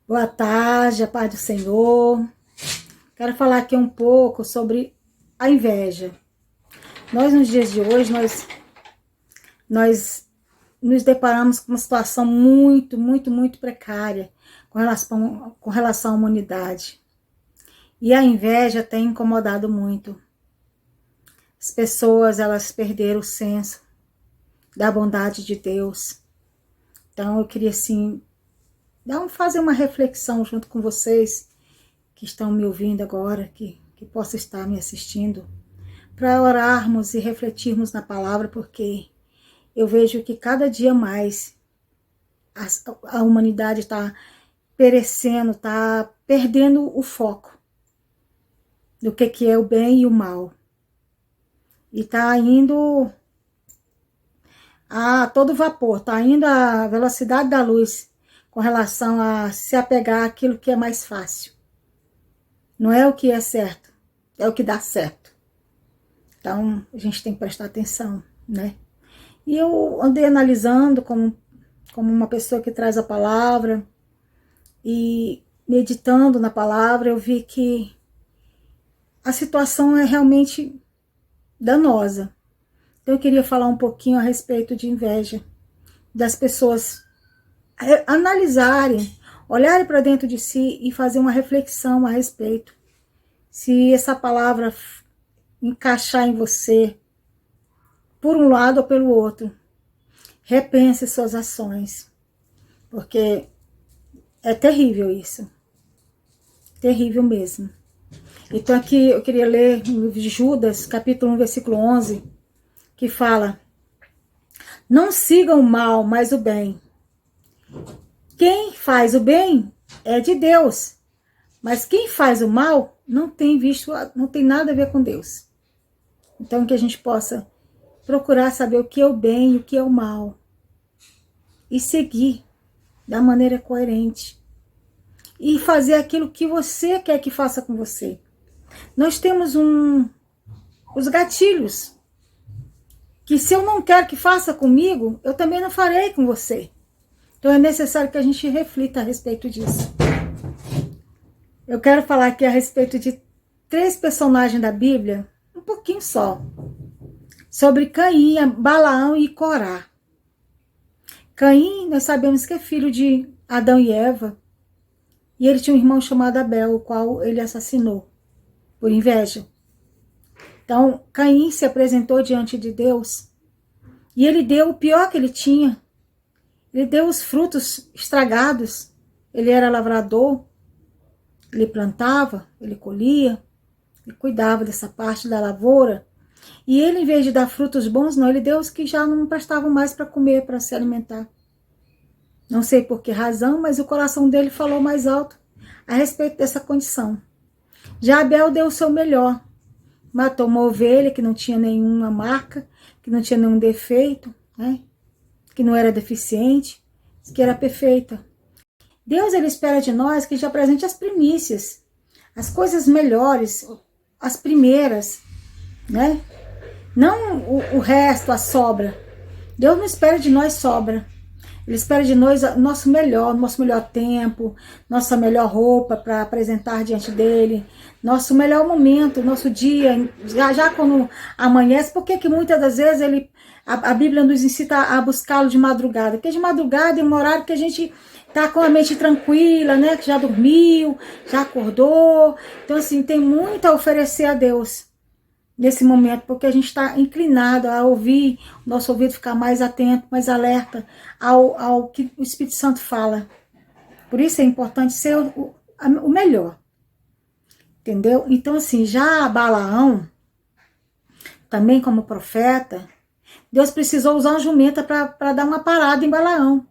Boa tarde, a paz do Senhor. Quero falar aqui um pouco sobre a inveja. Nos dias de hoje, nós nos deparamos com uma situação muito precária com relação à humanidade. E a inveja tem incomodado muito. As pessoas, elas perderam o senso da bondade de Deus. Então, eu queria, assim, fazer uma reflexão junto com vocês que estão me ouvindo agora, que possam estar me assistindo, para orarmos e refletirmos na palavra, porque eu vejo que cada dia mais a humanidade está perecendo, está perdendo o foco do que é o bem e o mal. E está indo a todo vapor, está indo a velocidade da luz com relação a se apegar àquilo que é mais fácil. Não é o que é certo, é o que dá certo. Então, a gente tem que prestar atenção, né? E eu andei analisando como uma pessoa que traz a palavra e meditando na palavra, eu vi que a situação é realmente danosa. Então, eu queria falar um pouquinho a respeito de inveja, das pessoas analisarem, olharem para dentro de si e fazer uma reflexão a respeito. Se essa palavra encaixar em você, por um lado ou pelo outro, repense suas ações, porque é terrível isso, terrível mesmo. Então aqui eu queria ler no livro de Judas, capítulo 1, versículo 11, que fala: não sigam o mal, mas o bem. Quem faz o bem é de Deus, mas quem faz o mal não tem nada a ver com Deus. Então que a gente possa procurar saber o que é o bem e o que é o mal. E seguir da maneira coerente. E fazer aquilo que você quer que faça com você. Nós temos os gatilhos. Que se eu não quero que faça comigo, eu também não farei com você. Então é necessário que a gente reflita a respeito disso. Eu quero falar aqui a respeito de 3 personagens da Bíblia, um pouquinho só. Sobre Caim, Balaão e Corá. Caim, nós sabemos que é filho de Adão e Eva. E ele tinha um irmão chamado Abel, o qual ele assassinou por inveja. Então, Caim se apresentou diante de Deus e ele deu o pior que ele tinha. Ele deu os frutos estragados. Ele era lavrador, ele plantava, ele colhia, ele cuidava dessa parte da lavoura. E ele, em vez de dar frutos bons, não, ele deu os que já não prestavam mais para comer, para se alimentar. Não sei por que razão, mas o coração dele falou mais alto a respeito dessa condição. Já Abel deu o seu melhor. Matou uma ovelha que não tinha nenhuma marca, que não tinha nenhum defeito, né? Que não era deficiente, que era perfeita. Deus, ele espera de nós que já apresente as primícias, as coisas melhores, as primeiras, né? Não o resto, a sobra. Deus não espera de nós sobra. Ele espera de nós nosso melhor tempo, nossa melhor roupa para apresentar diante dele, nosso melhor momento, nosso dia, já quando amanhece. Por que muitas das vezes a Bíblia nos incita a buscá-lo de madrugada? Porque de madrugada é um horário que a gente está com a mente tranquila, né? Que já dormiu, já acordou. Então, assim, tem muito a oferecer a Deus nesse momento, porque a gente está inclinado a ouvir, o nosso ouvido ficar mais atento, mais alerta ao que o Espírito Santo fala. Por isso é importante ser o melhor, entendeu? Então, assim, já Balaão, também como profeta, Deus precisou usar uma jumenta para dar uma parada em Balaão,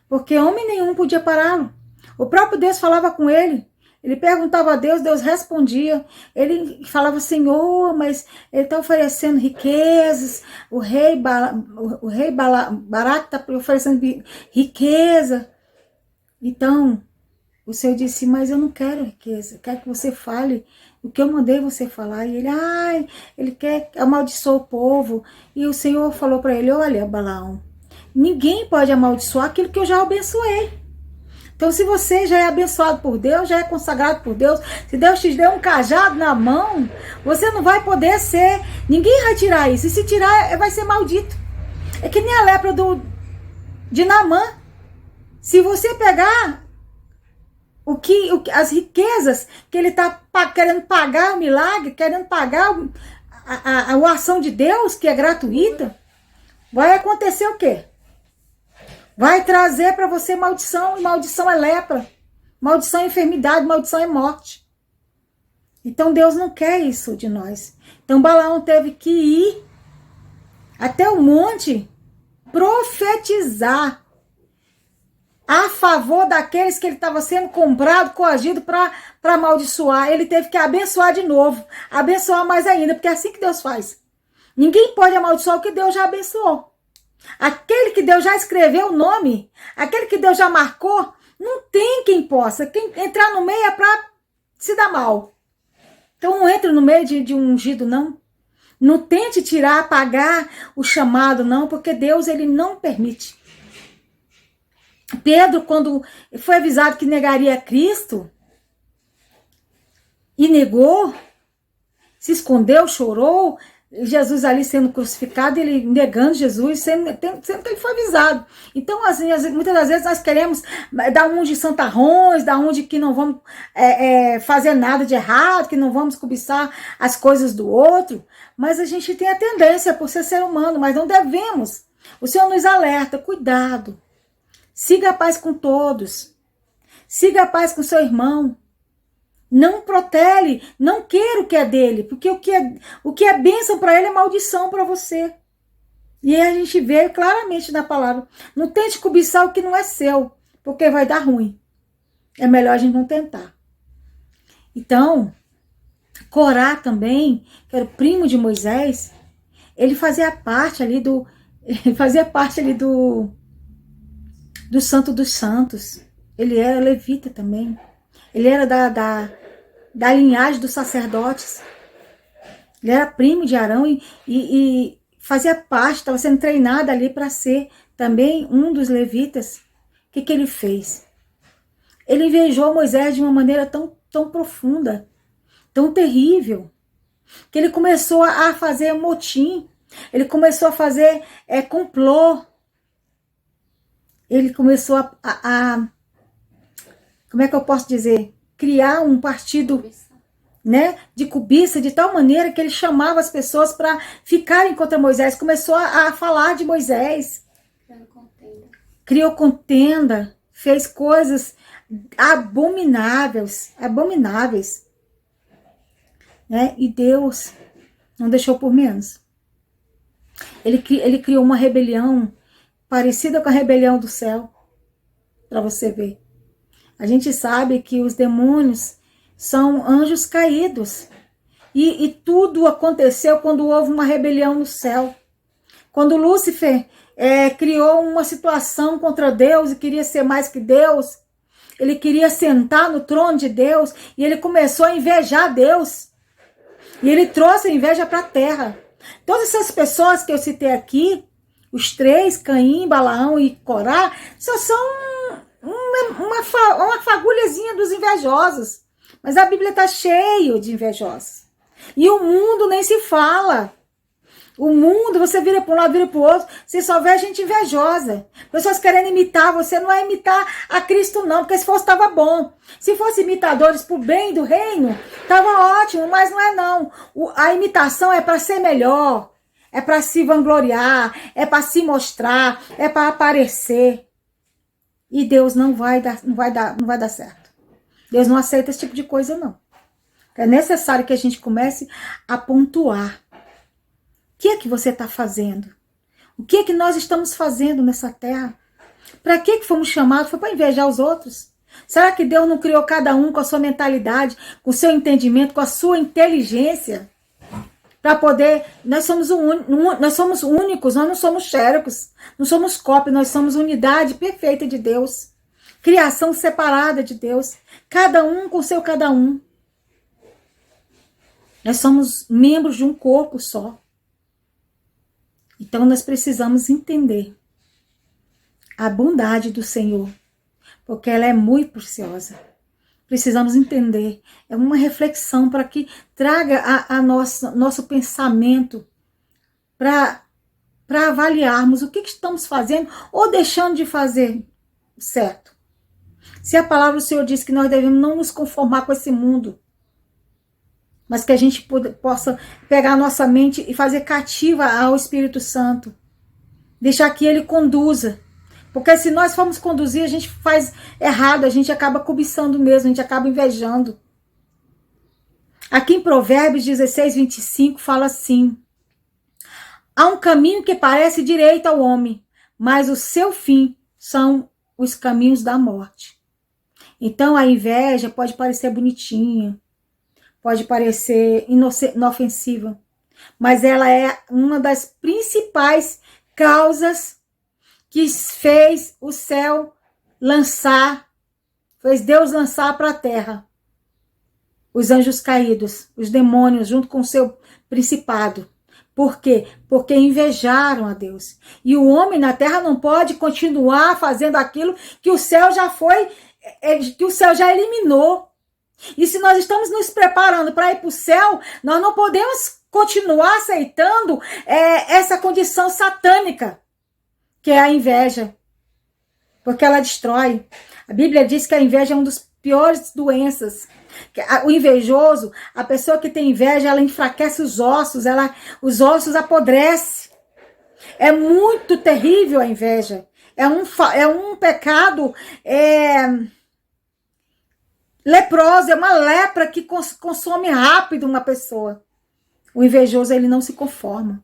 porque homem nenhum podia pará-lo. O próprio Deus falava com ele. Ele perguntava a Deus, Deus respondia. Ele falava: Senhor, mas ele está oferecendo riquezas. O rei Baraque está oferecendo riqueza. Então, o Senhor disse: mas eu não quero riqueza. Eu quero que você fale o que eu mandei você falar. E ele quer amaldiçoar o povo. E o Senhor falou para ele: olha, Balaão, ninguém pode amaldiçoar aquilo que eu já abençoei. Então, se você já é abençoado por Deus, já é consagrado por Deus, se Deus te deu um cajado na mão, você não vai poder ser, ninguém vai tirar isso. E se tirar, vai ser maldito. É que nem a lepra de Naamã. Se você pegar as riquezas que ele está querendo pagar o milagre, querendo pagar a ação de Deus, que é gratuita, vai acontecer o quê? Vai trazer para você maldição, e maldição é lepra. Maldição é enfermidade, maldição é morte. Então Deus não quer isso de nós. Então Balaão teve que ir até o monte profetizar a favor daqueles que ele estava sendo comprado, coagido para amaldiçoar. Ele teve que abençoar de novo, abençoar mais ainda, porque é assim que Deus faz. Ninguém pode amaldiçoar o que Deus já abençoou. Aquele que Deus já escreveu o nome, aquele que Deus já marcou, não tem quem possa. Quem entrar no meio é para se dar mal. Então não entre no meio de um ungido, não. Não tente tirar, apagar o chamado, não, porque Deus, ele não permite. Pedro, quando foi avisado que negaria Cristo, e negou, se escondeu, chorou, Jesus ali sendo crucificado, ele negando Jesus, sendo que ele foi avisado. Então, assim, muitas das vezes nós queremos dar um de santarrões, dar um de que não vamos fazer nada de errado, que não vamos cobiçar as coisas do outro, mas a gente tem a tendência por ser humano, mas não devemos. O Senhor nos alerta, cuidado, siga a paz com todos, siga a paz com seu irmão. Não protele, não queira o que é dele, porque o que é bênção para ele é maldição para você. E aí a gente vê claramente na palavra, não tente cobiçar o que não é seu, porque vai dar ruim. É melhor a gente não tentar. Então, Corá também, que era o primo de Moisés, ele fazia parte ali do Santo dos Santos. Ele era levita também. Ele era da linhagem dos sacerdotes. Ele era primo de Arão e fazia parte, estava sendo treinado ali para ser também um dos levitas. O que ele fez? Ele invejou Moisés de uma maneira tão profunda, tão terrível, que ele começou a fazer motim, ele começou a fazer complô, ele começou como é que eu posso dizer? Criar um partido, né, de cobiça, de tal maneira que ele chamava as pessoas para ficarem contra Moisés. Começou a falar de Moisés. Criou contenda, fez coisas abomináveis, né? E Deus não deixou por menos. Ele criou uma rebelião parecida com a rebelião do céu, para você ver. A gente sabe que os demônios são anjos caídos. E tudo aconteceu quando houve uma rebelião no céu. Quando Lúcifer criou uma situação contra Deus e queria ser mais que Deus, ele queria sentar no trono de Deus e ele começou a invejar Deus. E ele trouxe a inveja para a terra. Todas essas pessoas que eu citei aqui, os três, Caim, Balaão e Corá, só são uma fagulhazinha dos invejosos. Mas a Bíblia está cheia de invejosos. E o mundo nem se fala. O mundo, você vira para um lado, vira para o outro, você só vê gente invejosa. Pessoas querendo imitar, você não é imitar a Cristo não, porque se fosse estava bom. Se fosse imitadores para o bem do reino, estava ótimo, mas não é não. A imitação é para ser melhor, é para se vangloriar, é para se mostrar, é para aparecer. E Deus não vai dar certo. Deus não aceita esse tipo de coisa, não. É necessário que a gente comece a pontuar. O que é que você está fazendo? O que é que nós estamos fazendo nessa terra? Para que fomos chamados? Foi para invejar os outros? Será que Deus não criou cada um com a sua mentalidade, com o seu entendimento, com a sua inteligência? Para poder... Nós somos únicos, nós não somos xerecos, não somos cópia, nós somos unidade perfeita de Deus. Criação separada de Deus. Cada um com seu cada um. Nós somos membros de um corpo só. Então nós precisamos entender a bondade do Senhor. porque ela é muito preciosa. Precisamos entender. É uma reflexão para que traga a nosso pensamento para avaliarmos o que estamos fazendo ou deixando de fazer certo. Se a palavra do Senhor diz que nós devemos não nos conformar com esse mundo, mas que a gente possa pegar a nossa mente e fazer cativa ao Espírito Santo. Deixar que ele conduza. Porque se nós formos conduzir, a gente faz errado, a gente acaba cobiçando mesmo, a gente acaba invejando. Aqui em Provérbios 16, 25 fala assim: há um caminho que parece direito ao homem, mas o seu fim são os caminhos da morte. Então a inveja pode parecer bonitinha, pode parecer inofensiva, mas ela é uma das principais causas que fez o céu lançar, fez Deus lançar para a terra os anjos caídos, os demônios, junto com o seu principado. Por quê? Porque invejaram a Deus. E o homem na terra não pode continuar fazendo aquilo que o céu já foi, que o céu já eliminou. E se nós estamos nos preparando para ir para o céu, nós não podemos continuar aceitando essa condição satânica, que é a inveja, porque ela destrói. A Bíblia diz que a inveja é uma das piores doenças. O invejoso, a pessoa que tem inveja, ela enfraquece os ossos, os ossos apodrecem. É muito terrível a inveja. É um pecado leproso, é uma lepra que consome rápido uma pessoa. O invejoso, ele não se conforma.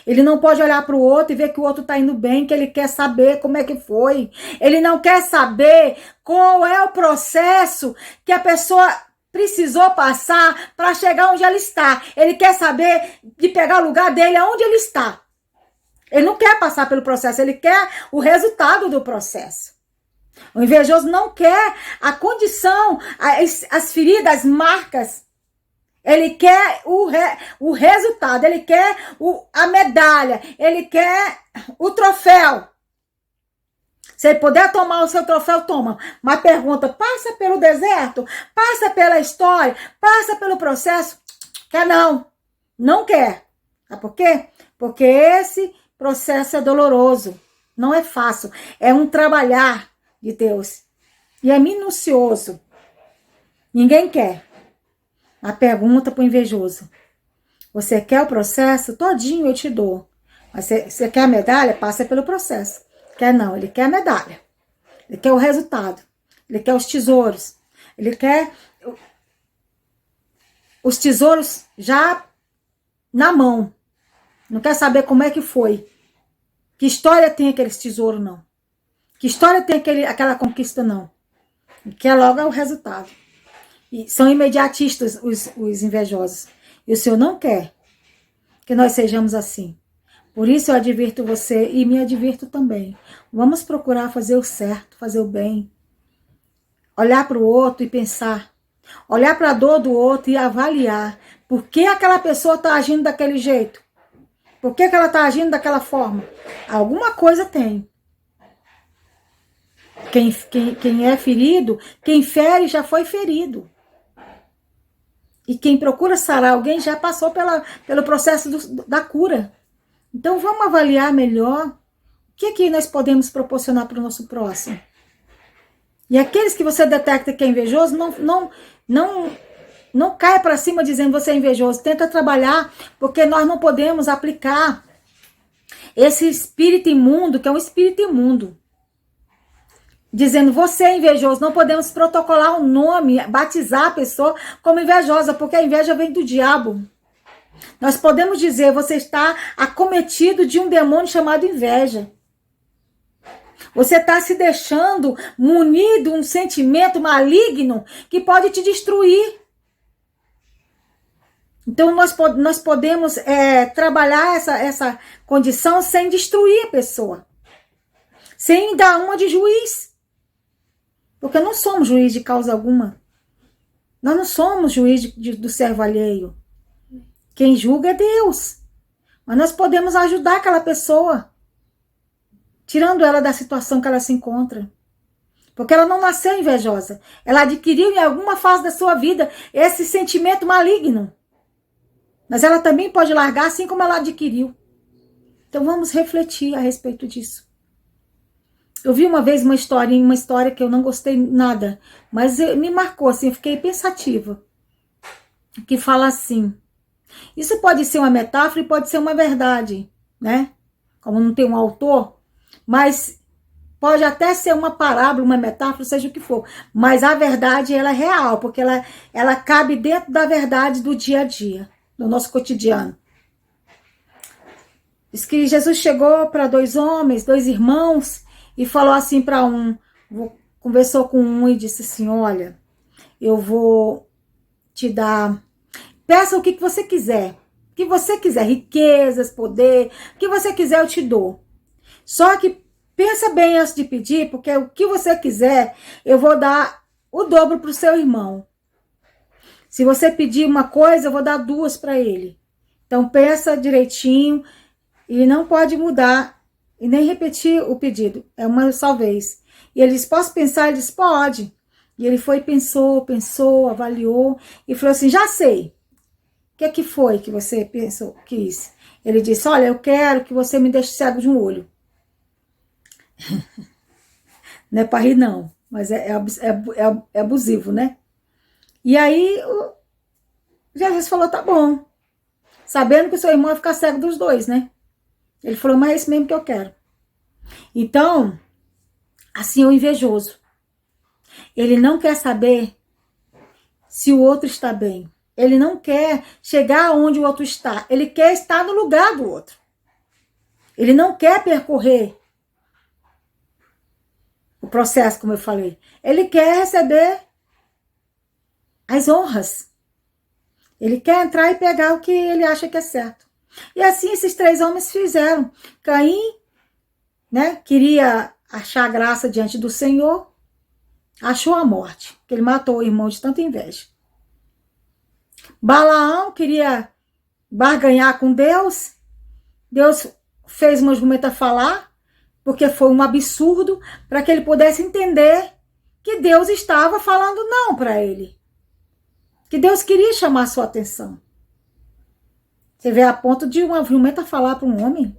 Ele não pode olhar para o outro e ver que o outro está indo bem, que ele quer saber como é que foi. Ele não quer saber qual é o processo que a pessoa precisou passar para chegar onde ela está. Ele quer saber de pegar o lugar dele aonde ele está. Ele não quer passar pelo processo, ele quer o resultado do processo. O invejoso não quer a condição, as feridas, as marcas. Ele quer o resultado, ele quer a medalha, ele quer o troféu. Se ele puder tomar o seu troféu, toma. Mas pergunta, passa pelo deserto? Passa pela história? Passa pelo processo? Quer não. Não quer. Sabe por quê? Porque esse processo é doloroso. Não é fácil. É um trabalhar de Deus. E é minucioso. Ninguém quer. A pergunta para o invejoso: você quer o processo? Todinho eu te dou. Mas você quer a medalha? Passa pelo processo. Quer não, ele quer a medalha. Ele quer o resultado. Ele quer os tesouros. Ele quer os tesouros já na mão. Não quer saber como é que foi. Que história tem aqueles tesouros, não. Que história tem aquela conquista, não. Ele quer logo o resultado. E são imediatistas os invejosos. E o Senhor não quer que nós sejamos assim. Por isso eu advirto você e me advirto também. Vamos procurar fazer o certo, fazer o bem. Olhar para o outro e pensar. Olhar para a dor do outro e avaliar. Por que aquela pessoa está agindo daquele jeito? Por que ela está agindo daquela forma? Alguma coisa tem. Quem é ferido, quem fere já foi ferido. E quem procura sarar alguém já passou pelo processo da cura. Então vamos avaliar melhor o que nós podemos proporcionar para o nosso próximo. E aqueles que você detecta que é invejoso, não caia para cima dizendo você é invejoso. Tenta trabalhar, porque nós não podemos aplicar esse espírito imundo, que é um espírito imundo. Dizendo, você é invejoso, não podemos protocolar um nome, batizar a pessoa como invejosa, porque a inveja vem do diabo. Nós podemos dizer, você está acometido de um demônio chamado inveja. Você está se deixando munido de um sentimento maligno que pode te destruir. Então nós podemos trabalhar essa condição sem destruir a pessoa. Sem dar uma de juiz. Porque não somos juiz de causa alguma. Nós não somos juiz do servo alheio. Quem julga é Deus. Mas nós podemos ajudar aquela pessoa. Tirando ela da situação que ela se encontra. Porque ela não nasceu invejosa. Ela adquiriu em alguma fase da sua vida esse sentimento maligno. Mas ela também pode largar assim como ela adquiriu. Então vamos refletir a respeito disso. Eu vi uma vez uma história que eu não gostei nada, mas me marcou assim, eu fiquei pensativa. Que fala assim: isso pode ser uma metáfora e pode ser uma verdade, né? Como não tem um autor, mas pode até ser uma parábola, uma metáfora, seja o que for. Mas a verdade, ela é real, porque ela cabe dentro da verdade do dia a dia, do nosso cotidiano. Diz que Jesus chegou para dois homens, dois irmãos, e falou assim para um, conversou com um e disse assim: olha, eu vou te dar, peça o que você quiser, o que você quiser, riquezas, poder, o que você quiser eu te dou. Só que pensa bem antes de pedir, porque o que você quiser, eu vou dar o dobro para o seu irmão. Se você pedir uma coisa, eu vou dar duas para ele. Então pensa direitinho e não pode mudar e nem repetir o pedido. É uma só vez. E ele disse: posso pensar? Ele disse: pode. E ele foi, pensou, avaliou e falou assim: já sei. O que foi que você pensou, quis? Ele disse: olha, eu quero que você me deixe cego de um olho. Não é para rir, não, mas é abusivo, né? E aí, Jesus falou: tá bom. Sabendo que o seu irmão vai ficar cego dos dois, né? Ele falou: mas é isso mesmo que eu quero. Então, assim, o invejoso, ele não quer saber se o outro está bem. Ele não quer chegar onde o outro está. Ele quer estar no lugar do outro. Ele não quer percorrer o processo, como eu falei. Ele quer receber as honras. Ele quer entrar e pegar o que ele acha que é certo. E assim esses três homens fizeram. Caim, né, queria achar graça diante do Senhor, achou a morte, porque ele matou o irmão de tanta inveja. Balaão queria barganhar com Deus. Deus fez uma jumenta falar, porque foi um absurdo, para que ele pudesse entender que Deus estava falando não para ele. Que Deus queria chamar sua atenção. Você vê a ponto de uma jumenta falar para um homem.